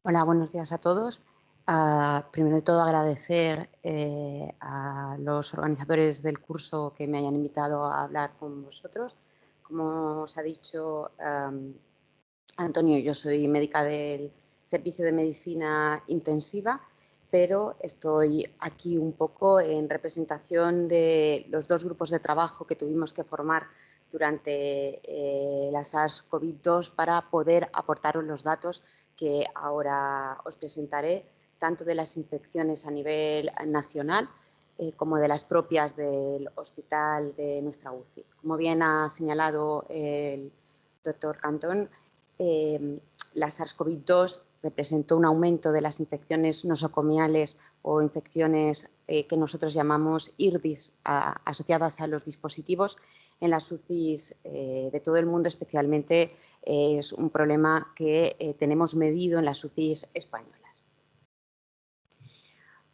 Hola, buenos días a todos. Primero de todo, agradecer a los organizadores del curso que me hayan invitado a hablar con vosotros. Como os ha dicho Antonio, yo soy médica del Servicio de Medicina Intensiva, pero estoy aquí un poco en representación de los dos grupos de trabajo que tuvimos que formar durante la SARS-CoV-2 para poder aportaros los datos que ahora os presentaré, tanto de las infecciones a nivel nacional como de las propias del hospital de nuestra UCI. Como bien ha señalado el doctor Cantón, la SARS-CoV-2 representó un aumento de las infecciones nosocomiales o infecciones que nosotros llamamos IRDIs asociadas a los dispositivos en las UCIs de todo el mundo, especialmente es un problema que tenemos medido en las UCIs españolas.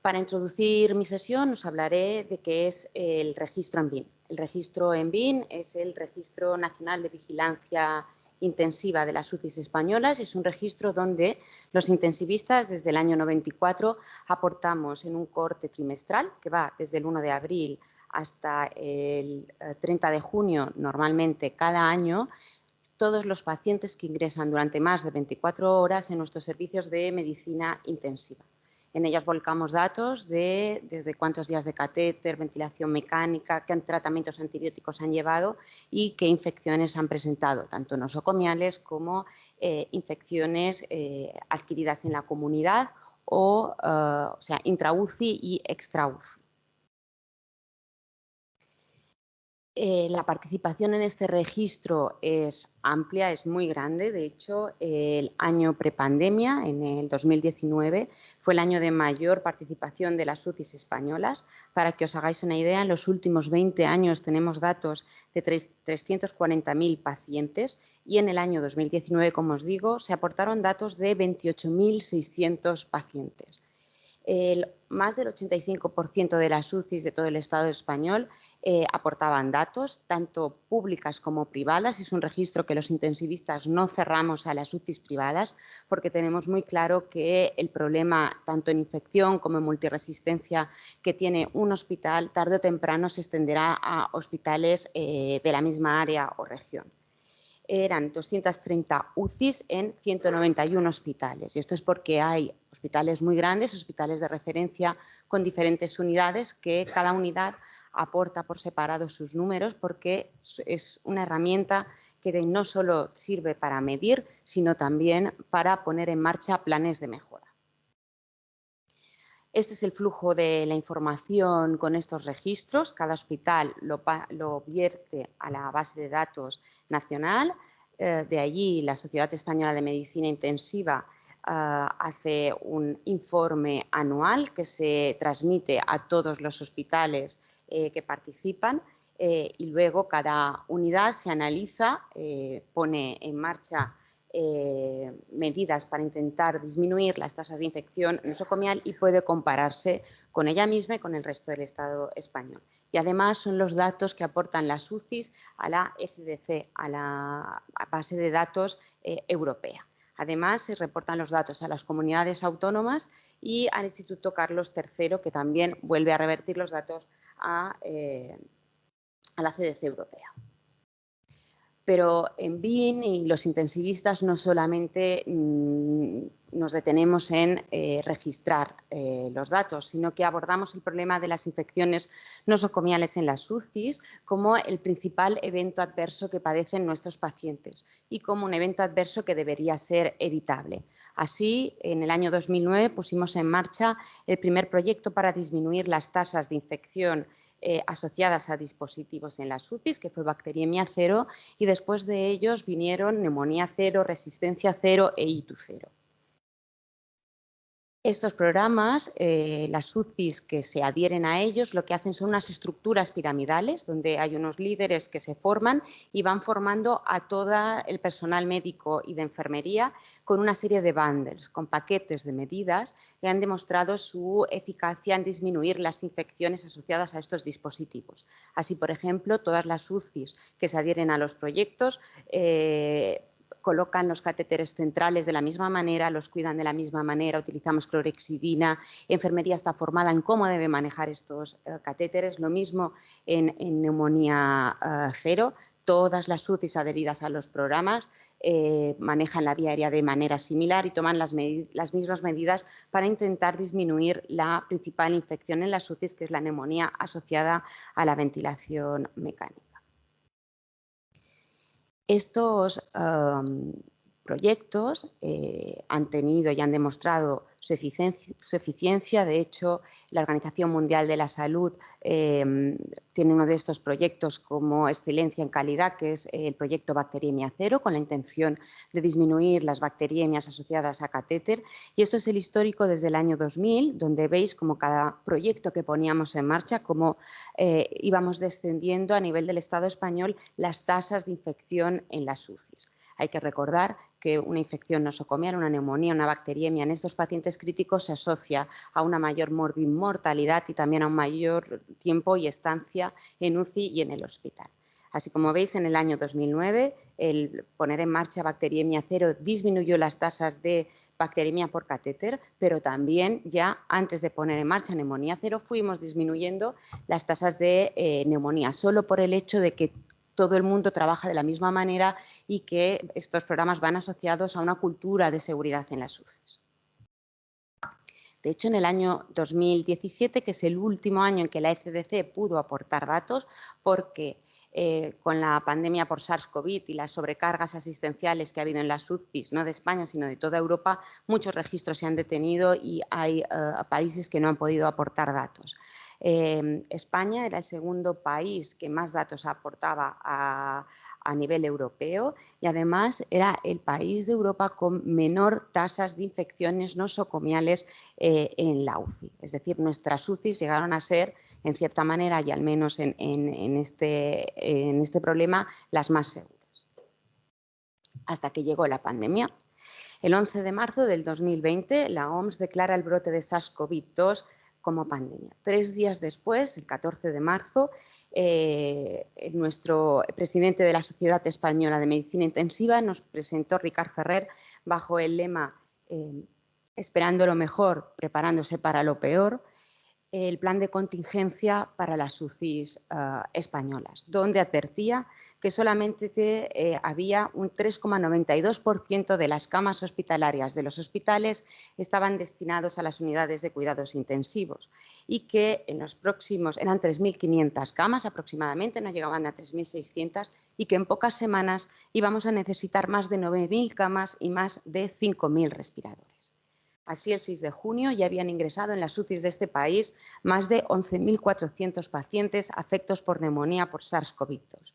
Para introducir mi sesión os hablaré de qué es el registro ENVIN. El registro ENVIN es el Registro Nacional de Vigilancia Intensiva de las UCIs españolas. Es un registro donde los intensivistas desde el año 94 aportamos en un corte trimestral que va desde el 1 de abril hasta el 30 de junio, normalmente cada año, todos los pacientes que ingresan durante más de 24 horas en nuestros servicios de medicina intensiva. En ellas volcamos datos de desde cuántos días de catéter, ventilación mecánica, qué tratamientos antibióticos han llevado y qué infecciones han presentado, tanto nosocomiales como infecciones adquiridas en la comunidad o sea, intra-UCI y extra-UCI. La participación en este registro es amplia, es muy grande. De hecho, el año prepandemia, en el 2019, fue el año de mayor participación de las UCIs españolas. Para que os hagáis una idea, en los últimos 20 años tenemos datos de 340.000 pacientes y en el año 2019, como os digo, se aportaron datos de 28.600 pacientes. Más del 85% de las UCIs de todo el Estado español aportaban datos, tanto públicas como privadas. Es un registro que los intensivistas no cerramos a las UCIs privadas porque tenemos muy claro que el problema, tanto en infección como en multiresistencia que tiene un hospital, tarde o temprano se extenderá a hospitales de la misma área o región. Eran 230 UCIs en 191 hospitales. Y esto es porque hay hospitales muy grandes, hospitales de referencia con diferentes unidades, que cada unidad aporta por separado sus números porque es una herramienta que no solo sirve para medir, sino también para poner en marcha planes de mejora. Este es el flujo de la información con estos registros. Cada hospital lo vierte a la base de datos nacional. De allí, la Sociedad Española de Medicina Intensiva hace un informe anual que se transmite a todos los hospitales que participan y luego cada unidad se analiza, pone en marcha medidas para intentar disminuir las tasas de infección nosocomial y puede compararse con ella misma y con el resto del Estado español. Y además son los datos que aportan las UCIs a la ECDC, a la base de datos europea. Además, se reportan los datos a las comunidades autónomas y al Instituto Carlos III, que también vuelve a revertir los datos a la CDC europea. Pero en BIN y los intensivistas no solamente nos detenemos en registrar los datos, sino que abordamos el problema de las infecciones nosocomiales en las UCIs como el principal evento adverso que padecen nuestros pacientes y como un evento adverso que debería ser evitable. Así, en el año 2009 pusimos en marcha el primer proyecto para disminuir las tasas de infección asociadas a dispositivos en las UCIs, que fue bacteriemia cero, y después de ellos vinieron neumonía cero, resistencia cero e ITU cero. Estos programas, las UCIs que se adhieren a ellos, lo que hacen son unas estructuras piramidales donde hay unos líderes que se forman y van formando a todo el personal médico y de enfermería con una serie de bundles, con paquetes de medidas que han demostrado su eficacia en disminuir las infecciones asociadas a estos dispositivos. Así, por ejemplo, todas las UCIs que se adhieren a los proyectos colocan los catéteres centrales de la misma manera, los cuidan de la misma manera, utilizamos clorexidina, enfermería está formada en cómo debe manejar estos catéteres, lo mismo en neumonía cero. Todas las UCIs adheridas a los programas manejan la vía aérea de manera similar y toman las mismas medidas para intentar disminuir la principal infección en las UCIs, que es la neumonía asociada a la ventilación mecánica. Estos proyectos han tenido y han demostrado su eficiencia. De hecho, la Organización Mundial de la Salud tiene uno de estos proyectos como excelencia en calidad, que es el proyecto Bacteriemia Cero, con la intención de disminuir las bacteriemias asociadas a catéter. Y esto es el histórico desde el año 2000, donde veis como cada proyecto que poníamos en marcha, cómo íbamos descendiendo a nivel del Estado español las tasas de infección en las UCIs. Hay que recordar que una infección nosocomial, una neumonía, una bacteriemia en estos pacientes críticos se asocia a una mayor mortalidad y también a un mayor tiempo y estancia en UCI y en el hospital. Así como veis, en el año 2009, el poner en marcha Bacteriemia Cero disminuyó las tasas de bacteriemia por catéter, pero también ya antes de poner en marcha Neumonía Cero fuimos disminuyendo las tasas de neumonía, solo por el hecho de que todo el mundo trabaja de la misma manera y que estos programas van asociados a una cultura de seguridad en las UCIs. De hecho, en el año 2017, que es el último año en que la ECDC pudo aportar datos, porque con la pandemia por SARS-CoV y las sobrecargas asistenciales que ha habido en las UCIs, no de España, sino de toda Europa, muchos registros se han detenido y hay países que no han podido aportar datos. España era el segundo país que más datos aportaba a nivel europeo y además era el país de Europa con menor tasas de infecciones nosocomiales en la UCI. Es decir, nuestras UCIs llegaron a ser, en cierta manera, y al menos en este problema, las más seguras. Hasta que llegó la pandemia. El 11 de marzo del 2020, la OMS declara el brote de SARS-CoV-2 como pandemia. 3 días después, el 14 de marzo, nuestro presidente de la Sociedad Española de Medicina Intensiva nos presentó, Ricard Ferrer, bajo el lema esperando lo mejor, preparándose para lo peor, el plan de contingencia para las UCIs españolas, donde advertía que solamente había un 3,92% de las camas hospitalarias de los hospitales estaban destinados a las unidades de cuidados intensivos y que en los próximos, eran 3.500 camas aproximadamente, no llegaban a 3.600 y que en pocas semanas íbamos a necesitar más de 9.000 camas y más de 5.000 respiradores. Así, el 6 de junio ya habían ingresado en las UCIs de este país más de 11.400 pacientes afectos por neumonía por SARS-CoV-2.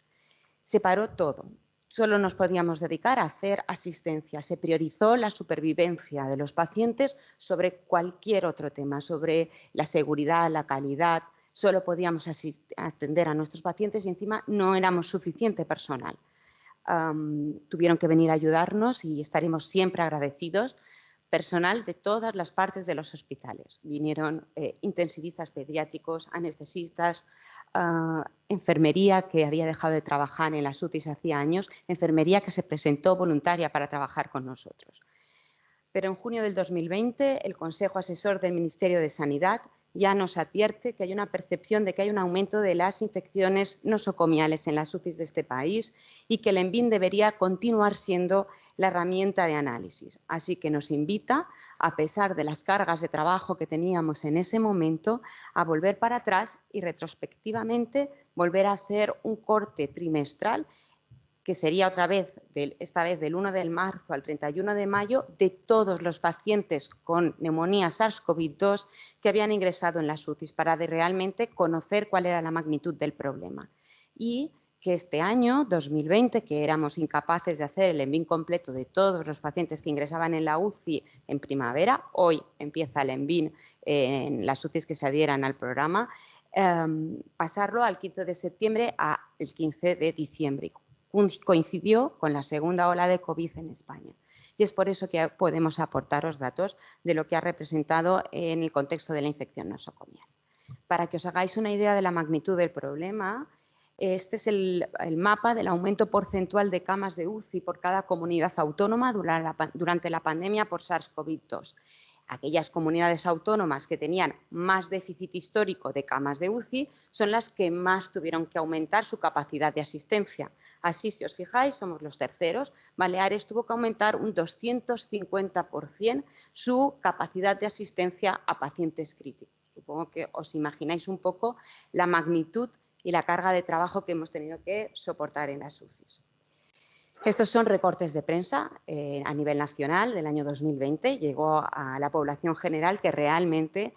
Se paró todo. Solo nos podíamos dedicar a hacer asistencia. Se priorizó la supervivencia de los pacientes sobre cualquier otro tema, sobre la seguridad, la calidad. Solo podíamos atender a nuestros pacientes y encima no éramos suficiente personal. Tuvieron que venir a ayudarnos y estaremos siempre agradecidos. Personal de todas las partes de los hospitales. Vinieron intensivistas pediátricos, anestesistas, enfermería que había dejado de trabajar en las UCIs hacía años, enfermería que se presentó voluntaria para trabajar con nosotros. Pero en junio del 2020 el Consejo Asesor del Ministerio de Sanidad ya nos advierte que hay una percepción de que hay un aumento de las infecciones nosocomiales en las UCIs de este país y que el ENVIN debería continuar siendo la herramienta de análisis. Así que nos invita, a pesar de las cargas de trabajo que teníamos en ese momento, a volver para atrás y retrospectivamente volver a hacer un corte trimestral que sería otra vez, esta vez del 1 de marzo al 31 de mayo, de todos los pacientes con neumonía SARS-CoV-2 que habían ingresado en las UCIs para realmente conocer cuál era la magnitud del problema. Y que este año, 2020, que éramos incapaces de hacer el ENVIN completo de todos los pacientes que ingresaban en la UCI en primavera, hoy empieza el ENVIN en las UCIs que se adhieran al programa, pasarlo al 15 de septiembre al 15 de diciembre. Coincidió con la segunda ola de COVID en España. Y es por eso que podemos aportaros datos de lo que ha representado en el contexto de la infección nosocomial. Para que os hagáis una idea de la magnitud del problema, Este es el mapa del aumento porcentual de camas de UCI por cada comunidad autónoma durante la pandemia por SARS-CoV-2. Aquellas comunidades autónomas que tenían más déficit histórico de camas de UCI son las que más tuvieron que aumentar su capacidad de asistencia. Así, si os fijáis, somos los terceros. Baleares tuvo que aumentar un 250% su capacidad de asistencia a pacientes críticos. Supongo que os imagináis un poco la magnitud y la carga de trabajo que hemos tenido que soportar en las UCIs. Estos son recortes de prensa a nivel nacional del año 2020. Llegó a la población general que realmente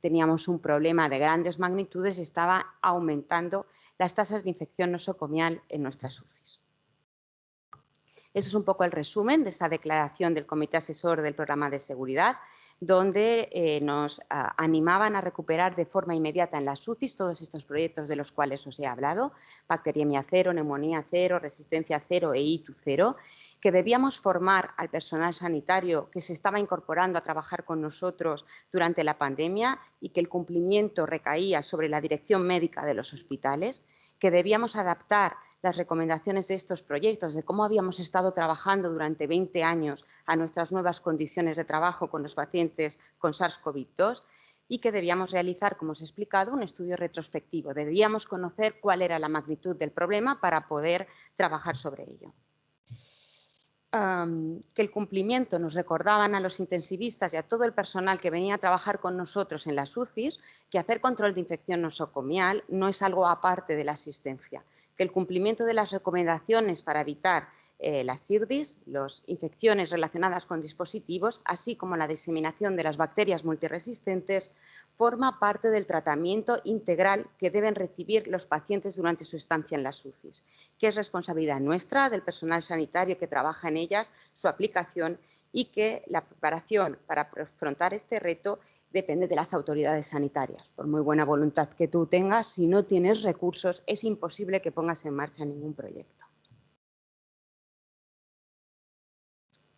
teníamos un problema de grandes magnitudes y estaba aumentando las tasas de infección nosocomial en nuestras UCIs. Eso es un poco el resumen de esa declaración del Comité Asesor del Programa de Seguridad, donde nos animaban a recuperar de forma inmediata en las UCIs todos estos proyectos de los cuales os he hablado, bacteriemia cero, neumonía cero, resistencia cero e ITU cero, que debíamos formar al personal sanitario que se estaba incorporando a trabajar con nosotros durante la pandemia y que el cumplimiento recaía sobre la dirección médica de los hospitales, que debíamos adaptar las recomendaciones de estos proyectos, de cómo habíamos estado trabajando durante 20 años a nuestras nuevas condiciones de trabajo con los pacientes con SARS-CoV-2 y que debíamos realizar, como os he explicado, un estudio retrospectivo. Debíamos conocer cuál era la magnitud del problema para poder trabajar sobre ello. Que el cumplimiento nos recordaban a los intensivistas y a todo el personal que venía a trabajar con nosotros en las UCIs que hacer control de infección nosocomial no es algo aparte de la asistencia, que el cumplimiento de las recomendaciones para evitar las IRDIs, las infecciones relacionadas con dispositivos, así como la diseminación de las bacterias multiresistentes, forma parte del tratamiento integral que deben recibir los pacientes durante su estancia en las UCIs, que es responsabilidad nuestra, del personal sanitario que trabaja en ellas, su aplicación y que la preparación para afrontar este reto depende de las autoridades sanitarias. Por muy buena voluntad que tú tengas, si no tienes recursos, es imposible que pongas en marcha ningún proyecto.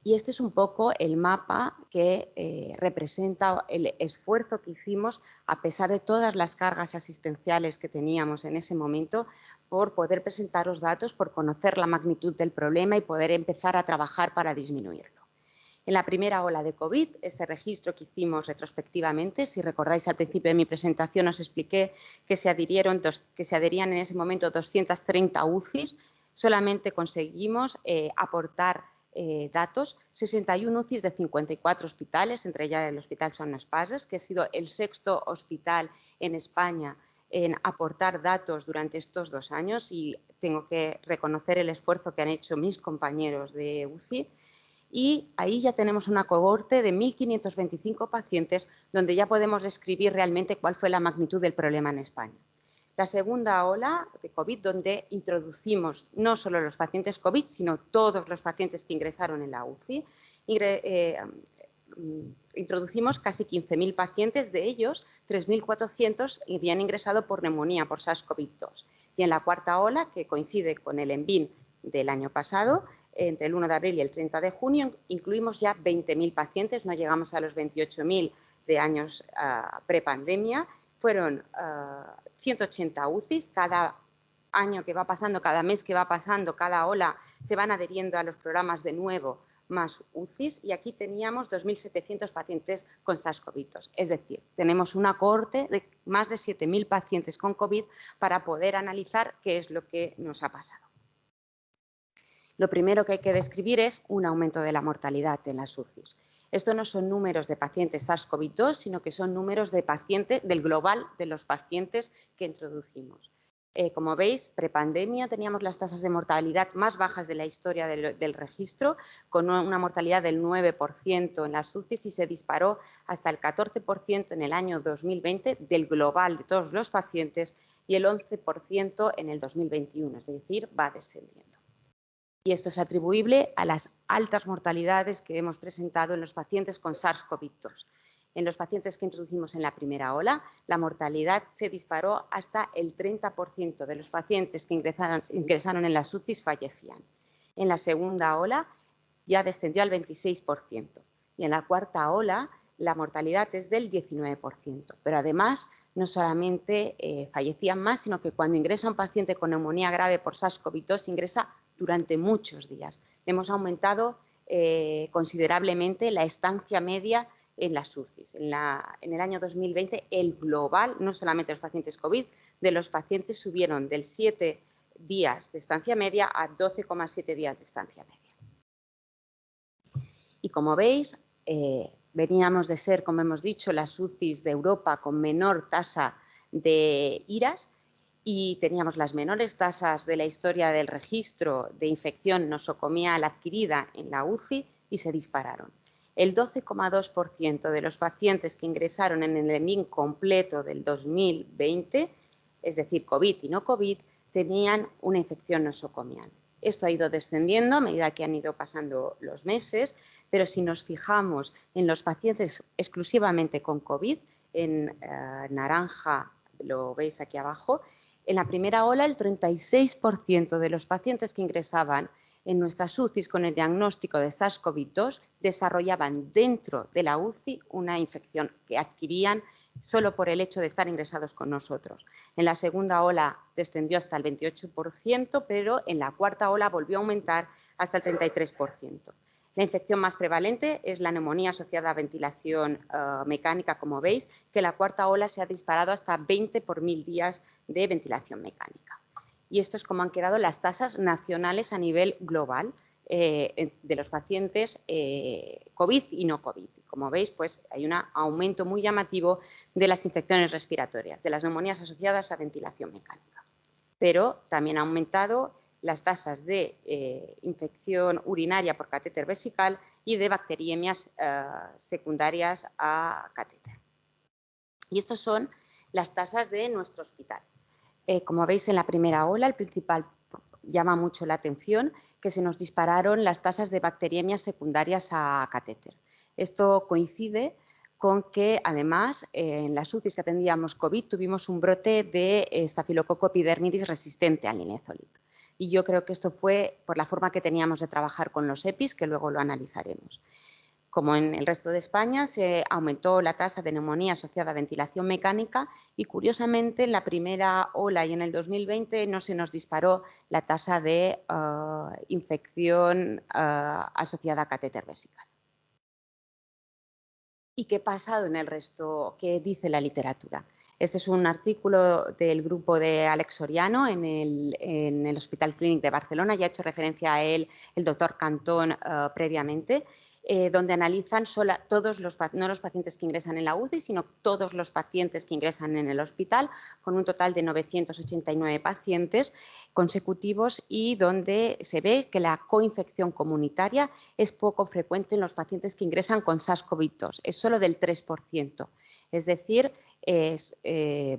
Y este es un poco el mapa que representa el esfuerzo que hicimos, a pesar de todas las cargas asistenciales que teníamos en ese momento, por poder presentaros datos, por conocer la magnitud del problema y poder empezar a trabajar para disminuirlo. En la primera ola de COVID, ese registro que hicimos retrospectivamente, si recordáis al principio de mi presentación os expliqué que se adherían en ese momento 230 UCIs, solamente conseguimos aportar datos, 61 UCIs de 54 hospitales, entre ellas el Hospital Son Espases, que ha sido el sexto hospital en España en aportar datos durante estos 2 años y tengo que reconocer el esfuerzo que han hecho mis compañeros de UCI. Y ahí ya tenemos una cohorte de 1.525 pacientes donde ya podemos describir realmente cuál fue la magnitud del problema en España. La segunda ola de COVID, donde introducimos no solo los pacientes COVID, sino todos los pacientes que ingresaron en la UCI, introducimos casi 15.000 pacientes, de ellos 3.400 habían ingresado por neumonía, por SARS-CoV-2. Y en la cuarta ola, que coincide con el ENVIN del año pasado, entre el 1 de abril y el 30 de junio, incluimos ya 20.000 pacientes, no llegamos a los 28.000 de años prepandemia. Fueron 180 UCIs, cada año que va pasando, cada mes que va pasando, cada ola se van adheriendo a los programas de nuevo más UCIs y aquí teníamos 2.700 pacientes con SARS-CoV-2. Es decir, tenemos una cohorte de más de 7.000 pacientes con COVID para poder analizar qué es lo que nos ha pasado. Lo primero que hay que describir es un aumento de la mortalidad en las UCIs. Esto no son números de pacientes SARS-CoV-2, sino que son números de pacientes del global de los pacientes que introducimos. Como veis, prepandemia teníamos las tasas de mortalidad más bajas de la historia del registro, con una mortalidad del 9% en las UCIs y se disparó hasta el 14% en el año 2020 del global de todos los pacientes y el 11% en el 2021, es decir, va descendiendo. Y esto es atribuible a las altas mortalidades que hemos presentado en los pacientes con SARS-CoV-2. En los pacientes que introducimos en la primera ola, la mortalidad se disparó hasta el 30% de los pacientes que ingresaron en las UCIs fallecían. En la segunda ola ya descendió al 26% y en la cuarta ola la mortalidad es del 19%. Pero además no solamente fallecían más, sino que cuando ingresa un paciente con neumonía grave por SARS-CoV-2 ingresa durante muchos días. Hemos aumentado considerablemente la estancia media en las UCIs. En el año 2020, el global, no solamente los pacientes COVID, de los pacientes subieron del 7 días de estancia media a 12,7 días de estancia media. Y como veis, veníamos de ser, como hemos dicho, las UCIs de Europa con menor tasa de IRAS y teníamos las menores tasas de la historia del registro de infección nosocomial adquirida en la UCI y se dispararon. El 12,2% de los pacientes que ingresaron en el EMIN completo del 2020, es decir, COVID y no COVID, tenían una infección nosocomial. Esto ha ido descendiendo a medida que han ido pasando los meses, pero si nos fijamos en los pacientes exclusivamente con COVID, en naranja, lo veis aquí abajo, en la primera ola el 36% de los pacientes que ingresaban en nuestras UCIs con el diagnóstico de SARS-CoV-2 desarrollaban dentro de la UCI una infección que adquirían solo por el hecho de estar ingresados con nosotros. En la segunda ola descendió hasta el 28%, pero en la cuarta ola volvió a aumentar hasta el 33%. La infección más prevalente es la neumonía asociada a ventilación mecánica, como veis, que en la cuarta ola se ha disparado hasta 20 por 1000 días de ventilación mecánica. Y esto es como han quedado las tasas nacionales a nivel global de los pacientes COVID y no COVID. Como veis, pues hay un aumento muy llamativo de las infecciones respiratorias, de las neumonías asociadas a ventilación mecánica. Pero también ha aumentado las tasas de infección urinaria por catéter vesical y de bacteriemias secundarias a catéter. Y estas son las tasas de nuestro hospital. Como veis en la primera ola, el principal llama mucho la atención que se nos dispararon las tasas de bacteriemias secundarias a catéter. Esto coincide con que, además, en las UCIs que atendíamos COVID tuvimos un brote de estafilococo epidermidis resistente al linezolid. Y yo creo que esto fue por la forma que teníamos de trabajar con los EPIs, que luego lo analizaremos. Como en el resto de España, se aumentó la tasa de neumonía asociada a ventilación mecánica y, curiosamente, en la primera ola y en el 2020 no se nos disparó la tasa de infección asociada a catéter vesical. ¿Y qué ha pasado en el resto? ¿Qué dice la literatura? Este es un artículo del grupo de Alex Soriano en el Hospital Clínic de Barcelona, ya ha hecho referencia a él el doctor Cantón previamente, donde analizan no los pacientes que ingresan en la UCI, sino todos los pacientes que ingresan en el hospital, con un total de 989 pacientes consecutivos y donde se ve que la coinfección comunitaria es poco frecuente en los pacientes que ingresan con SARS-CoV-2, es solo del 3%. Es decir, es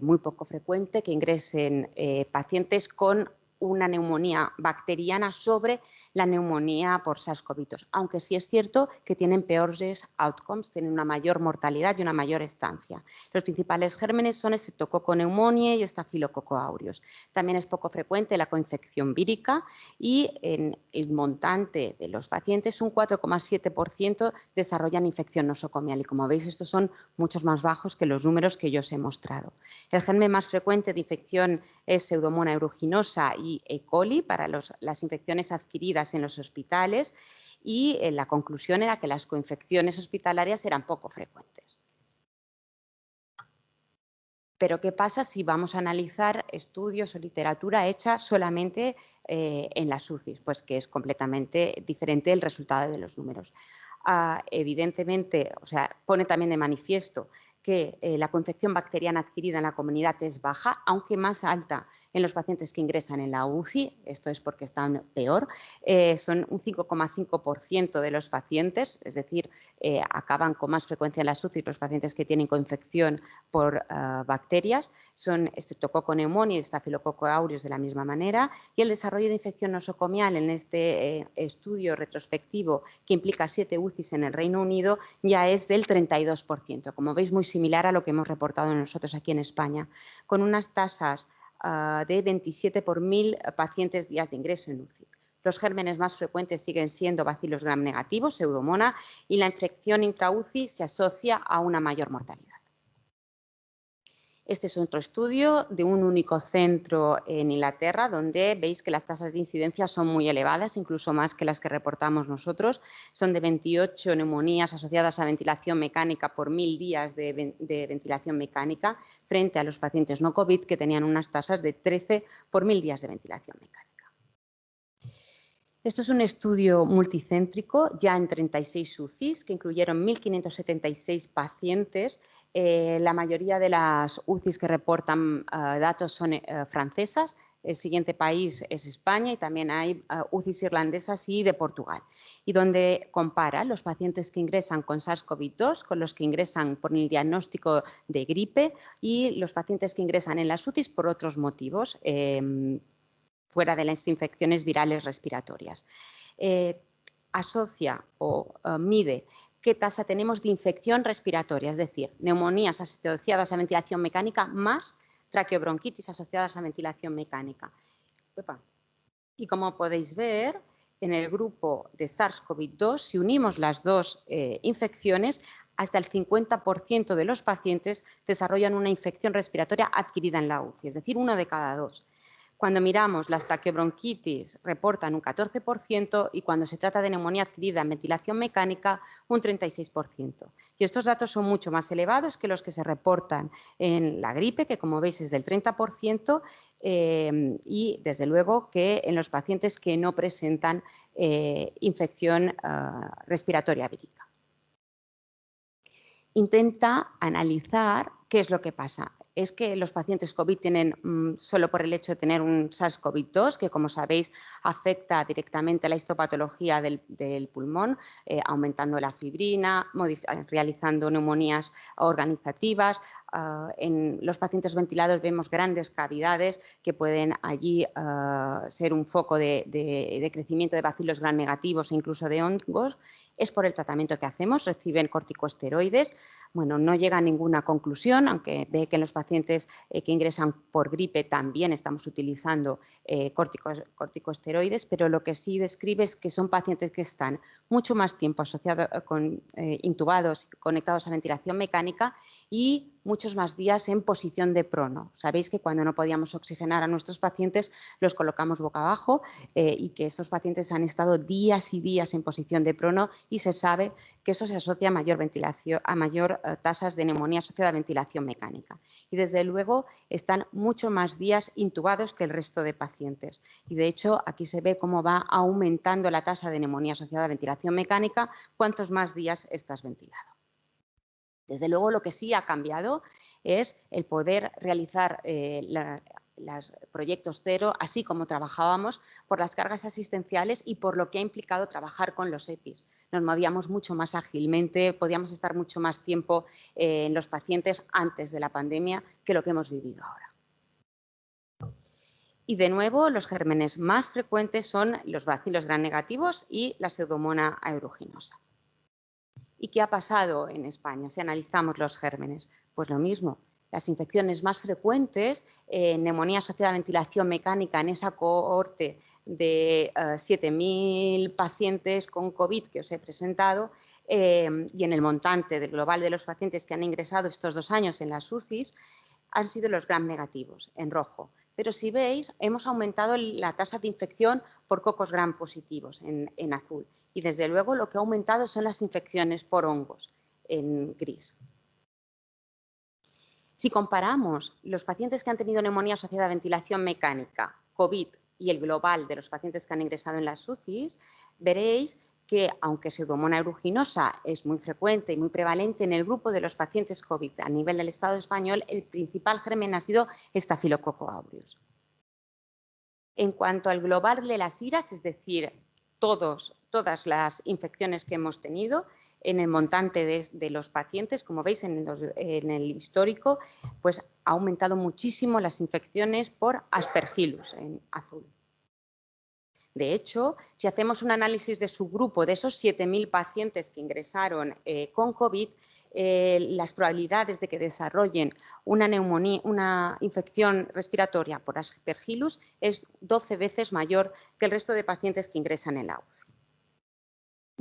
muy poco frecuente que ingresen pacientes con una neumonía bacteriana sobre la neumonía por SARS-CoV-2, aunque sí es cierto que tienen peores outcomes, tienen una mayor mortalidad y una mayor estancia. Los principales gérmenes son Streptococcus pneumoniae y Staphylococcus aureus. También es poco frecuente la coinfección vírica y en el montante de los pacientes un 4,7% desarrollan infección nosocomial y, como veis, estos son muchos más bajos que los números que yo os he mostrado. El germen más frecuente de infección es Pseudomonas aeruginosa y E. coli para las infecciones adquiridas en los hospitales y la conclusión era que las coinfecciones hospitalarias eran poco frecuentes. Pero ¿qué pasa si vamos a analizar estudios o literatura hecha solamente en las UCIs? Pues que es completamente diferente el resultado de los números. Evidentemente, pone también de manifiesto que la coinfección bacteriana adquirida en la comunidad es baja, aunque más alta en los pacientes que ingresan en la UCI, esto es porque están peor, son un 5,5% de los pacientes, es decir, acaban con más frecuencia en las UCI los pacientes que tienen coinfección por bacterias, son Streptococcus pneumoniae y Staphylococcus aureus de la misma manera, y el desarrollo de infección nosocomial en este estudio retrospectivo que implica 7 UCIs en el Reino Unido ya es del 32%, como veis muy similar a lo que hemos reportado nosotros aquí en España, con unas tasas de 27 por 1000 pacientes días de ingreso en UCI. Los gérmenes más frecuentes siguen siendo bacilos gram negativos, Pseudomonas, y la infección intra-UCI se asocia a una mayor mortalidad. Este es otro estudio de un único centro en Inglaterra, donde veis que las tasas de incidencia son muy elevadas, incluso más que las que reportamos nosotros. Son de 28 neumonías asociadas a ventilación mecánica por 1000 días de ventilación mecánica, frente a los pacientes no COVID, que tenían unas tasas de 13 por 1000 días de ventilación mecánica. Esto es un estudio multicéntrico ya en 36 UCIs que incluyeron 1.576 pacientes. La mayoría de las UCIs que reportan datos son francesas. El siguiente país es España y también hay UCIs irlandesas y de Portugal. Y donde compara los pacientes que ingresan con SARS-CoV-2 con los que ingresan por el diagnóstico de gripe y los pacientes que ingresan en las UCIs por otros motivos, fuera de las infecciones virales respiratorias. Asocia o mide qué tasa tenemos de infección respiratoria, es decir, neumonías asociadas a ventilación mecánica más traqueobronquitis asociadas a ventilación mecánica. Y como podéis ver, en el grupo de SARS-CoV-2, si unimos las dos infecciones, hasta el 50% de los pacientes desarrollan una infección respiratoria adquirida en la UCI, es decir, 1 de cada 2. Cuando miramos las traqueobronquitis, reportan un 14% y cuando se trata de neumonía adquirida en ventilación mecánica, un 36%. Y estos datos son mucho más elevados que los que se reportan en la gripe, que como veis es del 30%, y desde luego que en los pacientes que no presentan infección respiratoria vírica. Intenta analizar qué es lo que pasa. Es que los pacientes COVID tienen, solo por el hecho de tener un SARS-CoV-2, que como sabéis afecta directamente la histopatología del pulmón, aumentando la fibrina, realizando neumonías organizativas. En los pacientes ventilados vemos grandes cavidades que pueden allí ser un foco de crecimiento de bacilos gram negativos e incluso de hongos. Es por el tratamiento que hacemos, reciben corticosteroides. Bueno, no llega a ninguna conclusión, aunque ve que en los pacientes que ingresan por gripe también estamos utilizando corticosteroides, pero lo que sí describe es que son pacientes que están mucho más tiempo intubados, conectados a ventilación mecánica y muchos más días en posición de prono. Sabéis que cuando no podíamos oxigenar a nuestros pacientes los colocamos boca abajo y que estos pacientes han estado días y días en posición de prono y se sabe que eso se asocia a mayor tasas de neumonía asociada a ventilación mecánica. Y desde luego están mucho más días intubados que el resto de pacientes. Y de hecho aquí se ve cómo va aumentando la tasa de neumonía asociada a ventilación mecánica cuantos más días estás ventilado. Desde luego lo que sí ha cambiado es el poder realizar los proyectos cero, así como trabajábamos por las cargas asistenciales y por lo que ha implicado trabajar con los EPIs. Nos movíamos mucho más ágilmente, podíamos estar mucho más tiempo en los pacientes antes de la pandemia que lo que hemos vivido ahora. Y de nuevo, los gérmenes más frecuentes son los bacilos gram negativos y la Pseudomonas aeruginosa. ¿Y qué ha pasado en España si analizamos los gérmenes? Pues lo mismo. Las infecciones más frecuentes, neumonía asociada a ventilación mecánica en esa cohorte de 7.000 pacientes con COVID que os he presentado y en el montante del global de los pacientes que han ingresado estos 2 años en las UCIs, han sido los gram negativos, en rojo. Pero si veis, hemos aumentado la tasa de infección por cocos gram positivos, en azul. Y desde luego lo que ha aumentado son las infecciones por hongos, en gris. Si comparamos los pacientes que han tenido neumonía asociada a ventilación mecánica, COVID y el global de los pacientes que han ingresado en las UCIs, veréis que, aunque Pseudomonas aeruginosa es muy frecuente y muy prevalente en el grupo de los pacientes COVID a nivel del Estado español, el principal germen ha sido Staphylococcus aureus. En cuanto al global de las IRAS, es decir, todas las infecciones que hemos tenido, en el montante de los pacientes, como veis en el histórico, pues ha aumentado muchísimo las infecciones por Aspergillus en azul. De hecho, si hacemos un análisis de subgrupo de esos 7.000 pacientes que ingresaron con COVID, las probabilidades de que desarrollen una infección respiratoria por Aspergillus es 12 veces mayor que el resto de pacientes que ingresan en la UCI.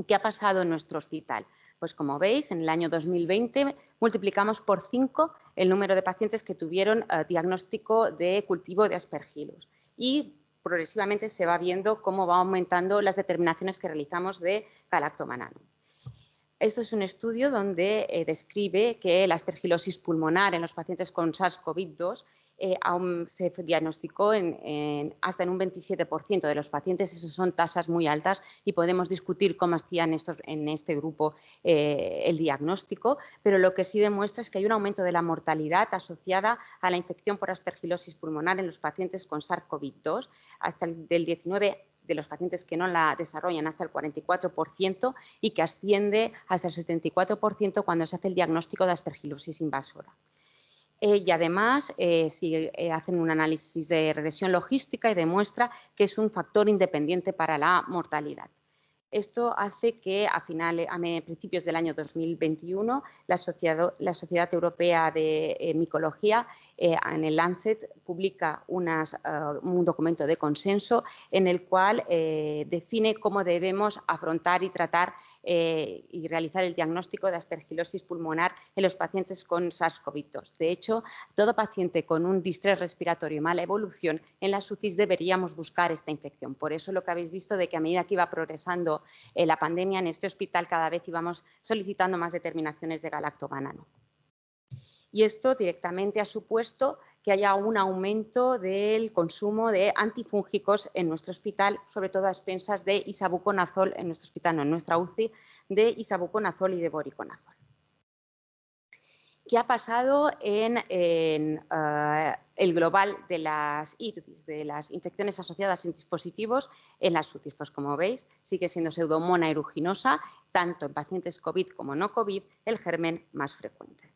¿Qué ha pasado en nuestro hospital? Pues como veis, en el año 2020 multiplicamos por 5 el número de pacientes que tuvieron diagnóstico de cultivo de Aspergillus y progresivamente se va viendo cómo va aumentando las determinaciones que realizamos de Galactomananum. Esto es un estudio donde describe que la aspergilosis pulmonar en los pacientes con SARS-CoV-2 se diagnosticó hasta en un 27% de los pacientes. Esas son tasas muy altas y podemos discutir cómo hacían en este grupo el diagnóstico, pero lo que sí demuestra es que hay un aumento de la mortalidad asociada a la infección por aspergilosis pulmonar en los pacientes con SARS-CoV-2 hasta el del 19% de los pacientes que no la desarrollan hasta el 44% y que asciende hasta el 74% cuando se hace el diagnóstico de aspergilosis invasora. Y además hacen un análisis de regresión logística y demuestra que es un factor independiente para la mortalidad. Esto hace que a principios del año 2021 la Sociedad Europea de Micología en el Lancet publica un documento de consenso en el cual define cómo debemos afrontar y tratar y realizar el diagnóstico de aspergilosis pulmonar en los pacientes con SARS-CoV-2. De hecho, todo paciente con un distrés respiratorio y mala evolución, en las UCIs deberíamos buscar esta infección. Por eso lo que habéis visto de que a medida que iba progresando la pandemia, en este hospital cada vez íbamos solicitando más determinaciones de Galactomananum. Y esto directamente ha supuesto que haya un aumento del consumo de antifúngicos en nuestro hospital, sobre todo a expensas de isavuconazol, en nuestro hospital, no, en nuestra UCI, de isavuconazol y de voriconazol. ¿Qué ha pasado en el global de las IRDIs, de las infecciones asociadas en dispositivos en las UCIs? Pues como veis, sigue siendo Pseudomonas aeruginosa, tanto en pacientes COVID como no COVID, el germen más frecuente.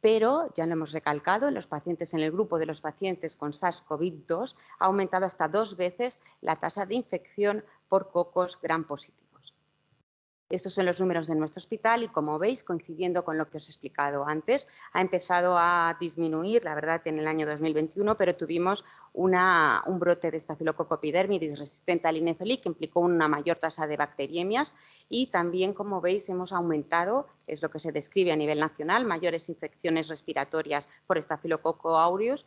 Pero, ya lo hemos recalcado, en el grupo de los pacientes con SARS-CoV-2 ha aumentado hasta 2 veces la tasa de infección por cocos gram positivos. Estos son los números de nuestro hospital y, como veis, coincidiendo con lo que os he explicado antes, ha empezado a disminuir, la verdad, en el año 2021, pero tuvimos un brote de Staphylococcus epidermidis resistente al linezolid que implicó una mayor tasa de bacteriemias y también, como veis, hemos aumentado, es lo que se describe a nivel nacional, mayores infecciones respiratorias por Staphylococcus aureus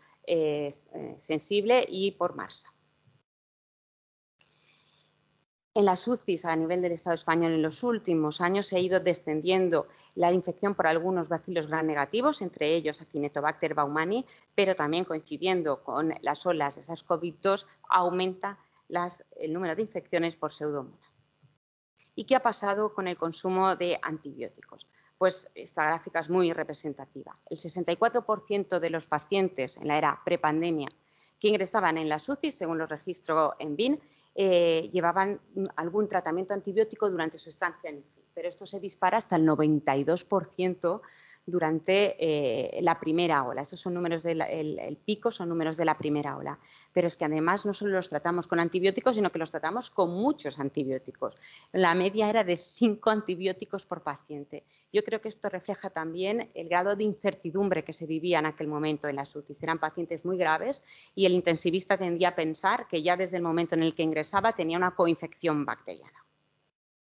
sensible y por MRSA. En las UCIs a nivel del Estado español en los últimos años se ha ido descendiendo la infección por algunos bacilos gram negativos, entre ellos Acinetobacter baumannii, pero también coincidiendo con las olas de SARS-CoV-2 aumenta el número de infecciones por Pseudomonas. ¿Y qué ha pasado con el consumo de antibióticos? Pues esta gráfica es muy representativa. El 64% de los pacientes en la era prepandemia que ingresaban en las UCI, según los registros en BIN, llevaban algún tratamiento antibiótico durante su estancia en UCI, pero esto se dispara hasta el 92% durante la primera ola. Estos son números el pico son números de la primera ola, pero es que además no solo los tratamos con antibióticos, sino que los tratamos con muchos antibióticos. La media era de 5 antibióticos por paciente. Yo creo que esto refleja también el grado de incertidumbre que se vivía en aquel momento en las UCI. Eran pacientes muy graves y el intensivista tendía a pensar que ya desde el momento en el que ingresaba tenía una coinfección bacteriana.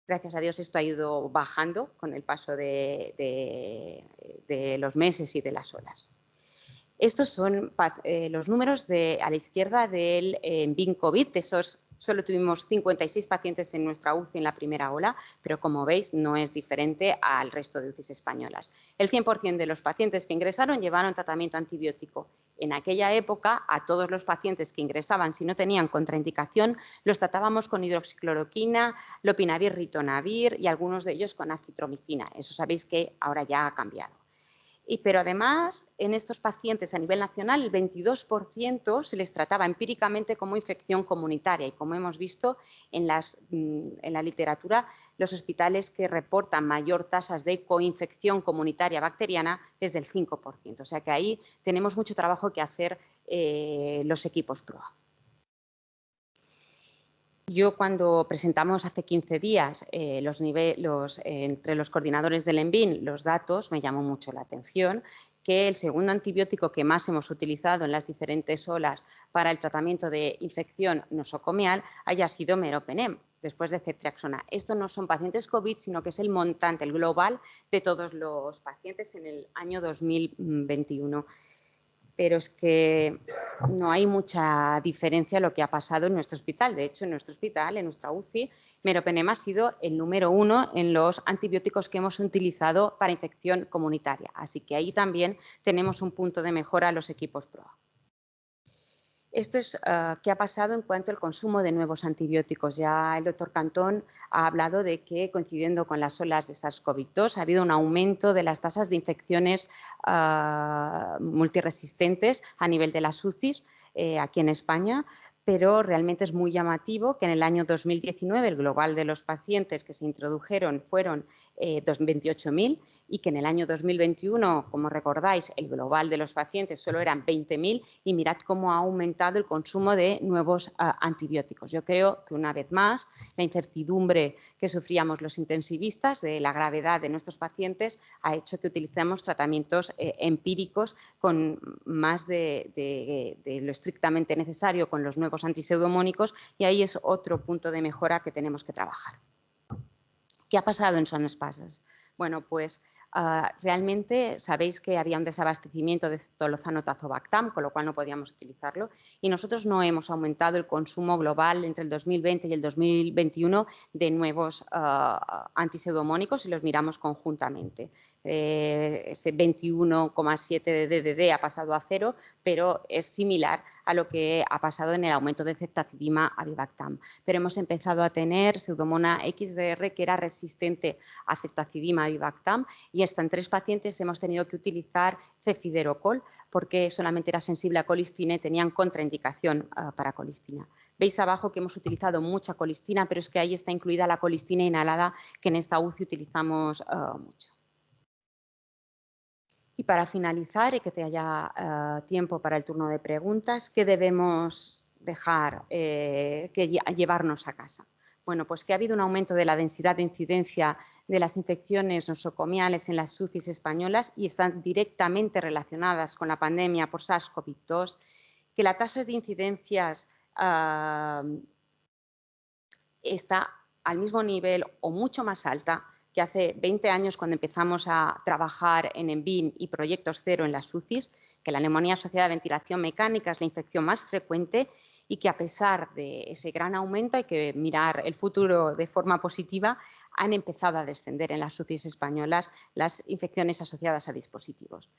Gracias a Dios esto ha ido bajando con el paso de los meses y de las horas. Estos son los números a la izquierda del BIN COVID. De esos solo tuvimos 56 pacientes en nuestra UCI en la primera ola, pero como veis no es diferente al resto de UCIs españolas. El 100% de los pacientes que ingresaron llevaron tratamiento antibiótico. En aquella época, a todos los pacientes que ingresaban, si no tenían contraindicación, los tratábamos con hidroxicloroquina, lopinavir, ritonavir y algunos de ellos con acitromicina. Eso sabéis que ahora ya ha cambiado. Pero además, en estos pacientes a nivel nacional, el 22% se les trataba empíricamente como infección comunitaria y, como hemos visto en la literatura, los hospitales que reportan mayor tasas de coinfección comunitaria bacteriana es del 5%. O sea que ahí tenemos mucho trabajo que hacer los equipos PROA. Yo cuando presentamos hace 15 días entre los coordinadores del ENVIN los datos, me llamó mucho la atención que el segundo antibiótico que más hemos utilizado en las diferentes olas para el tratamiento de infección nosocomial haya sido meropenem. después de ceftriaxona. Esto no son pacientes COVID, sino que es el montante, el global de todos los pacientes en el año 2021. Pero es que no hay mucha diferencia en lo que ha pasado en nuestro hospital. De hecho, en nuestro hospital, en nuestra UCI, meropenem ha sido el número 1 en los antibióticos que hemos utilizado para infección comunitaria. Así que ahí también tenemos un punto de mejora a los equipos PROA. Esto es qué ha pasado en cuanto al consumo de nuevos antibióticos. Ya el doctor Cantón ha hablado de que, coincidiendo con las olas de SARS-CoV-2, ha habido un aumento de las tasas de infecciones multiresistentes a nivel de las UCIs aquí en España, pero realmente es muy llamativo que en el año 2019 el global de los pacientes que se introdujeron fueron 28.000 y que en el año 2021, como recordáis, el global de los pacientes solo eran 20.000 y mirad cómo ha aumentado el consumo de nuevos antibióticos. Yo creo que una vez más la incertidumbre que sufríamos los intensivistas de la gravedad de nuestros pacientes ha hecho que utilicemos tratamientos empíricos con más de lo estrictamente necesario con los nuevos antiseudomónicos y ahí es otro punto de mejora que tenemos que trabajar. ¿Qué ha pasado en Son Espases? Bueno, pues realmente sabéis que había un desabastecimiento de tolozano tazobactam, con lo cual no podíamos utilizarlo y nosotros no hemos aumentado el consumo global entre el 2020 y el 2021 de nuevos antiseudomónicos si los miramos conjuntamente. Ese 21,7 de DDD ha pasado a 0, pero es similar a lo que ha pasado en el aumento de ceftazidima avibactam. Pero hemos empezado a tener Pseudomonas XDR que era resistente a ceftazidima avibactam y hasta en 3 pacientes hemos tenido que utilizar cefiderocol porque solamente era sensible a colistina y tenían contraindicación para colistina. Veis abajo que hemos utilizado mucha colistina, pero es que ahí está incluida la colistina inhalada que en esta UCI utilizamos mucho. Y para finalizar y que te haya tiempo para el turno de preguntas, ¿qué debemos dejar llevarnos a casa? Bueno, pues que ha habido un aumento de la densidad de incidencia de las infecciones nosocomiales en las UCIs españolas y están directamente relacionadas con la pandemia por SARS-CoV-2, que la tasa de incidencias está al mismo nivel o mucho más alta que hace 20 años cuando empezamos a trabajar en ENVIN y proyectos cero en las UCIs, que la neumonía asociada a ventilación mecánica es la infección más frecuente y que a pesar de ese gran aumento hay que mirar el futuro de forma positiva, han empezado a descender en las UCIs españolas las infecciones asociadas a dispositivos.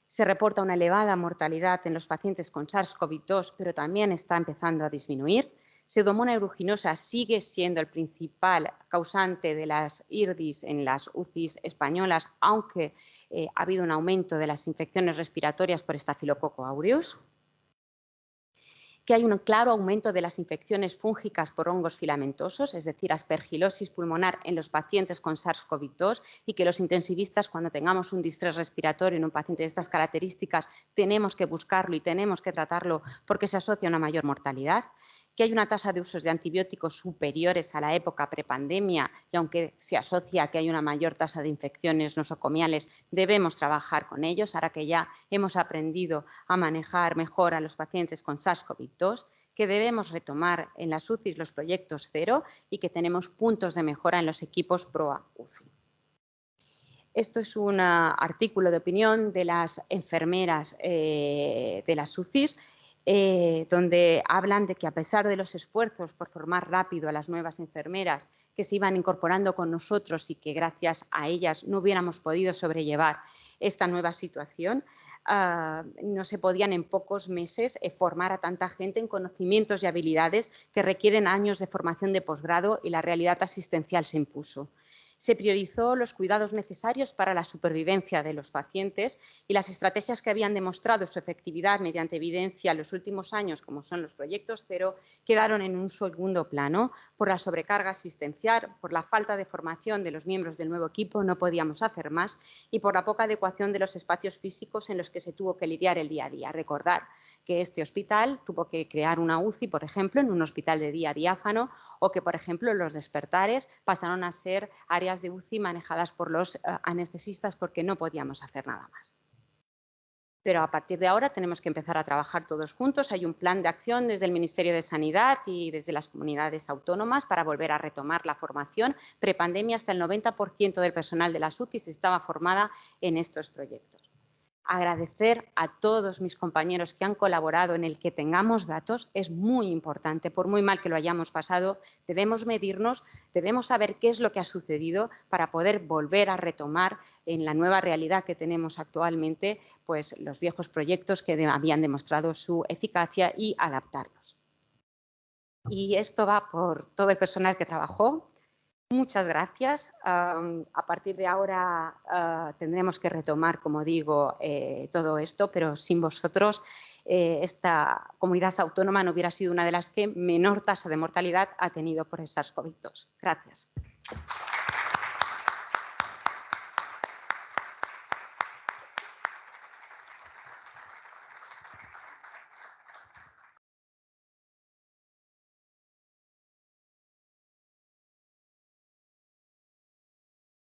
Se reporta una elevada mortalidad en los pacientes con SARS-CoV-2, pero también está empezando a disminuir. Pseudomonas aeruginosa sigue siendo el principal causante de las IRDIs en las UCIs españolas, aunque ha habido un aumento de las infecciones respiratorias por Staphylococcus aureus. Que hay un claro aumento de las infecciones fúngicas por hongos filamentosos, es decir, aspergilosis pulmonar en los pacientes con SARS-CoV-2 y que los intensivistas, cuando tengamos un distrés respiratorio en un paciente de estas características, tenemos que buscarlo y tenemos que tratarlo porque se asocia a una mayor mortalidad. Que hay una tasa de usos de antibióticos superiores a la época prepandemia y aunque se asocia a que hay una mayor tasa de infecciones nosocomiales, debemos trabajar con ellos, ahora que ya hemos aprendido a manejar mejor a los pacientes con SARS-CoV-2, que debemos retomar en las UCIs los proyectos cero y que tenemos puntos de mejora en los equipos PROA UCI. Esto es un artículo de opinión de las enfermeras de las UCIs, donde hablan de que a pesar de los esfuerzos por formar rápido a las nuevas enfermeras que se iban incorporando con nosotros y que gracias a ellas no hubiéramos podido sobrellevar esta nueva situación, no se podían en pocos meses formar a tanta gente en conocimientos y habilidades que requieren años de formación de posgrado y la realidad asistencial se impuso. Se priorizó los cuidados necesarios para la supervivencia de los pacientes y las estrategias que habían demostrado su efectividad mediante evidencia en los últimos años, como son los proyectos cero, quedaron en un segundo plano por la sobrecarga asistencial, por la falta de formación de los miembros del nuevo equipo, no podíamos hacer más, y por la poca adecuación de los espacios físicos en los que se tuvo que lidiar el día a día. Recordar que este hospital tuvo que crear una UCI, por ejemplo, en un hospital de día diáfano o que, por ejemplo, los despertares pasaron a ser áreas de UCI manejadas por los anestesistas porque no podíamos hacer nada más. Pero a partir de ahora tenemos que empezar a trabajar todos juntos. Hay un plan de acción desde el Ministerio de Sanidad y desde las comunidades autónomas para volver a retomar la formación. Prepandemia, hasta el 90% del personal de las UCIs estaba formada en estos proyectos. Agradecer a todos mis compañeros que han colaborado en el que tengamos datos es muy importante. Por muy mal que lo hayamos pasado, debemos medirnos, debemos saber qué es lo que ha sucedido para poder volver a retomar en la nueva realidad que tenemos actualmente, pues los viejos proyectos que habían demostrado su eficacia y adaptarlos. Y esto va por todo el personal que trabajó. Muchas gracias. A partir de ahora tendremos que retomar, como digo, todo esto, pero sin vosotros esta comunidad autónoma no hubiera sido una de las que menor tasa de mortalidad ha tenido por el SARS-CoV-2. Gracias.